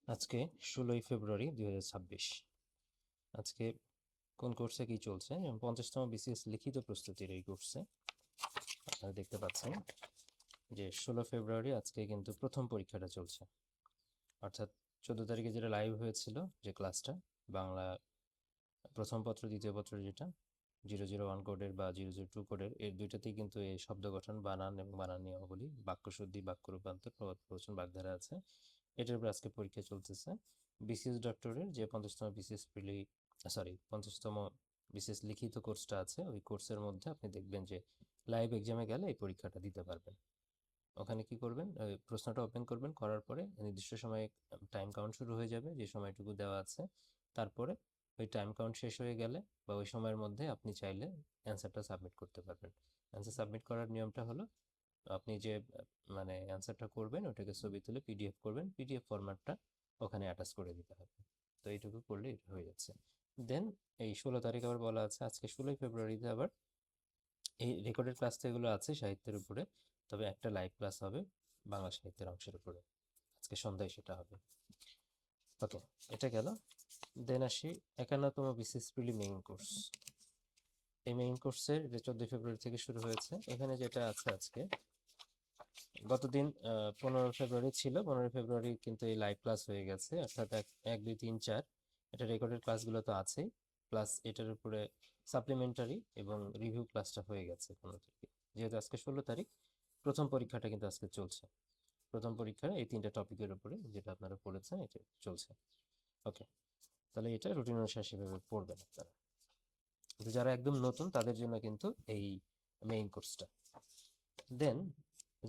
আজকে 16ই ফেব্রুয়ারি 2026। আজকে কোন কোর্সে কি চলছে? 50তম বিসিএস লিখিত প্রস্তুতির এই কোর্সে আপনারা দেখতে পাচ্ছেন যে 16 ফেব্রুয়ারি আজকে কিন্তু প্রথম পরীক্ষাটা চলছে। অর্থাৎ 14 তারিখে যেটা লাইভ হয়েছিল, যে ক্লাসটা বাংলা প্রথম পত্র দ্বিতীয় পত্র, যেটা 001 কোডের বা 002 কোডের, এর দুইটাতেই কিন্তু এই শব্দ গঠন, বানান এবং বানান নিয়মাবলী, বাক্যশুদ্ধি, বাক্য রূপান্তর, প্রবাদ প্রবচন, বাগধারা আছে। এটার উপর আজকে পরীক্ষা চলতেছে। বিসিএস ডক্টরের যে 50তম বিসিএস প্রিলি সরি 50তম বিসিএস লিখিত কোর্সটা আছে, ওই কোর্সের মধ্যে আপনি দেখবেন যে লাইভ এক্সামে গেলে এই পরীক্ষাটা দিতে পারবেন। ওখানে কি করবেন, প্রশ্নটা ওপেন করবেন, করার পরে নির্দিষ্ট সময়ে টাইম কাউন্ট শুরু হয়ে যাবে, যে সময়টুকু দেওয়া আছে। তারপরে ওই টাইম কাউন্ট শেষ হয়ে গেলে বা ওই সময়ের মধ্যে আপনি চাইলে অ্যান্সারটা সাবমিট করতে পারবেন। অ্যান্সার সাবমিট করার নিয়মটা হলো, আপনি যে মানে অ্যান্সারটা করবেন ওটাকে ছবি তুলে পিডিএফ করবেন, পিডিএফ ফরম্যাটটা ওখানে অ্যাটাচ করে দিতে হবে। তো এইটুকু করলে এটা হয়ে যাচ্ছে। দেন এই 16 তারিখ আবার বলা আছে, আজকে 16ই ফেব্রুয়ারিতে আবার এই রেকর্ডেড ক্লাস তো এগুলো আছে সাহিত্যের উপরে, তবে একটা লাইভ ক্লাস হবে বাংলা সাহিত্যের অংশের উপরে, আজকে সন্ধ্যায় সেটা হবে। ওকে, এটা গেল। দেন আসি 51তম বিসিএস প্রিলি মেইন কোর্স। এই মেইন কোর্সের যে 14 ফেব্রুয়ারি থেকে শুরু হয়েছে, এখানে যেটা আছে আজকে, গতদিন 15 ফেব্রুয়ারি ছিল, 15 ফেব্রুয়ারি কিন্তু এই লাইভ ক্লাস হয়ে গেছে, অর্থাৎ 1 2 3 4 এটা রেকর্ডেড ক্লাসগুলো তো আছেই, প্লাস এটার উপরে সাপ্লিমেন্টারি এবং রিভিউ ক্লাসটা হয়ে গেছে 15 তারিখে। যেহেতু আজকে 16 তারিখ, প্রথম পরীক্ষাটা কিন্তু আজকে চলছে। প্রথম পরীক্ষা এই 3টা টপিকের উপরে যেটা আপনারা পড়েছেন এটা চলছে। ওকে, তাহলে এটা রুটিন অনুসারে সেভাবে পড়বেন আপনারা। কিন্তু যারা একদম নতুন তাদের জন্য কিন্তু এই মেইন কোর্সটা। দেন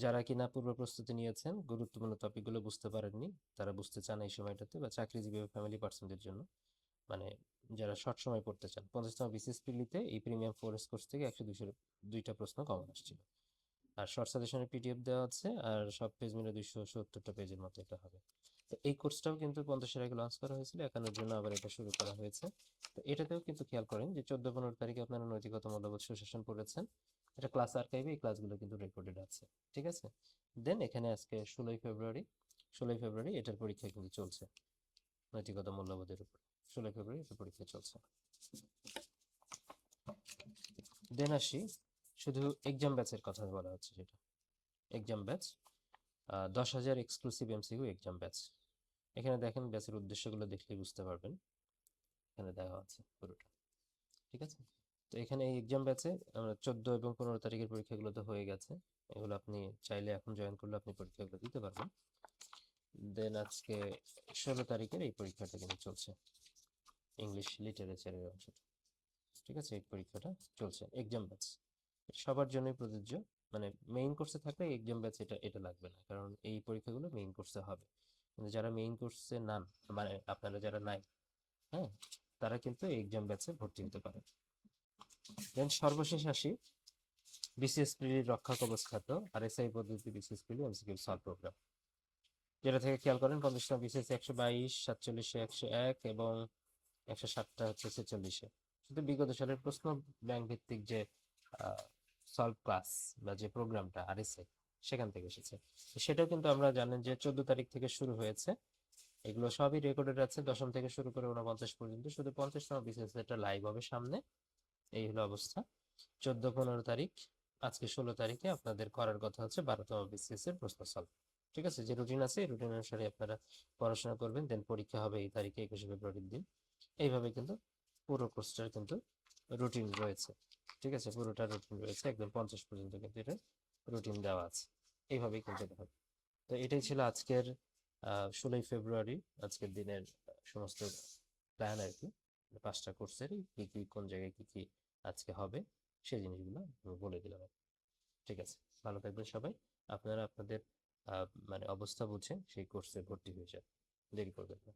যারা কিনা পূর্ব প্রস্তুতি নিয়েছেন, গুরুত্বপূর্ণ টপিকগুলো বুঝতে পারেননি, তারা বুঝতে চান এই সময়টাতে, বা চাকরিজীবী বা ফ্যামিলি পার্সনদের জন্য, মানে যারা শর্ট সময় পড়তে চান, 50তম বিসিএস প্রিলিতে এই প্রিমিয়াম ফোরেস্ট কোর্স থেকে 100 200 দুইটা প্রশ্ন কমন আসছিল। আর শর্ট সাজেশনের পিডিএফ দেওয়া আছে, আর সব পেজ মিলে 270টা পেজের মতো এটা হবে। তো এই কোর্সটাও কিন্তু 50-এর আগে লঞ্চ করা হয়েছিল, একানোর জন্য আবার এটা শুরু করা হয়েছে। তো এটাতেও কিন্তু খেয়াল করেন যে 14 15 তারিখে আপনারা নৈতিকতা, মূল্যবোধ, সুশাসন পড়েছেন। এটা ক্লাস আর্কাইভে এই ক্লাসগুলো কিন্তু রেকর্ডেড আছে। ঠিক আছে। দেন এখানে আজকে 16ই ফেব্রুয়ারি এটার পরীক্ষা কিন্তু চলছে, নৈতিকতা মূল্যবোধের উপর। 16ই ফেব্রুয়ারি এটার পরীক্ষা চলছে। দেন আসি, শুধু এক্সাম ব্যাচের কথা বলা হচ্ছে, যেটা exam batch 10,000 exclusive MCQ exam batch. এখানে দেখেন, ব্যাচের উদ্দেশ্যগুলো দেখলেই বুঝতে পারবেন, এখানে দেওয়া আছে পুরোটা। ঠিক আছে। তো এখানে এই এক্সাম ব্যাচে আমরা 14 এবং 15 তারিখের পরীক্ষাগুলো তো হয়ে গেছে, এগুলো আপনি চাইলে এখন জয়েন করলে আপনি পরীক্ষাগুলো দিতে পারবেন। দেন আজকে 16 তারিখের এই পরীক্ষাটা কিন্তু চলছে, ইংলিশ লিটারেচারের অংশটা। ঠিক আছে, এই পরীক্ষাটা চলছে এক্সাম ব্যাচ, সবার জন্যই প্রযোজ্য। মানে মেইন কোর্সে থাকলে এক্সাম ব্যাচ এটা এটা লাগবে না, কারণ এই পরীক্ষাগুলো মেইন কোর্সে হবে। কিন্তু যারা মেইন কোর্সে নান, মানে আপনারা যারা নাই, হ্যাঁ, তারা কিন্তু এই এক্সাম ব্যাচে ভর্তি হতে পারে। দেন সর্বশেষ আসি বিসিএস প্রিলির রক্ষা কবচ খাত আর এসআই পদ্ধতি বিসিএস প্রিলি এমসিকিউ সলভ প্রোগ্রাম, যেটা থেকে খেয়াল করেন 50তম বিসিএস 122, 47, 101 এবং 107টা হচ্ছে 46-এ। শুধু বিগত সালের প্রশ্ন ব্যাংক ভিত্তিক যে সলভ ক্লাস বা যে প্রোগ্রামটা আরএসএ, সেখান থেকে এসেছে। সেটাও কিন্তু আমরা জানেন যে 14 তারিখ থেকে শুরু হয়েছে, এগুলো সবই রেকর্ডেড আছে, দশম থেকে শুরু করে 49 পর্যন্ত। শুধু 50তম বিসিএস এটা লাইভ হবে সামনে, এই হলো অবস্থা। 14 15 তারিখ, আজকে 16 তারিখে আপনাদের করার কথা হচ্ছে 12তম বিসিএস এর প্রশ্ন সলভ। ঠিক আছে, যে রুটিন আছে এই রুটিন অনুসারে আপনারা পড়াশোনা করবেন। দেন পরীক্ষা হবে এই তারিখে, 21 ফেব্রুয়ারির দিন। এইভাবে কিন্তু পুরো কোর্সটার কিন্তু রুটিন রয়েছে। ঠিক আছে, পুরোটা রুটিন রয়েছে, একদম 50 পর্যন্ত কিন্তু এটা রুটিন দেওয়া আছে। এইভাবেই কিন্তু এটা হবে। তো এটাই ছিল আজকের 16ই ফেব্রুয়ারি আজকের দিনের সমস্ত প্ল্যান আর কি। 5টা কোর্সেরই কি কি, কোন জায়গায় কি কি আজকে হবে, সেই জিনিসগুলো আমি বলে দিলাম। ঠিক আছে, ভালো থাকবেন সবাই। আপনারা আপনাদের মানে অবস্থা বুঝে সেই কোর্সে ভর্তি হয়ে যান, দেরি করবেন না।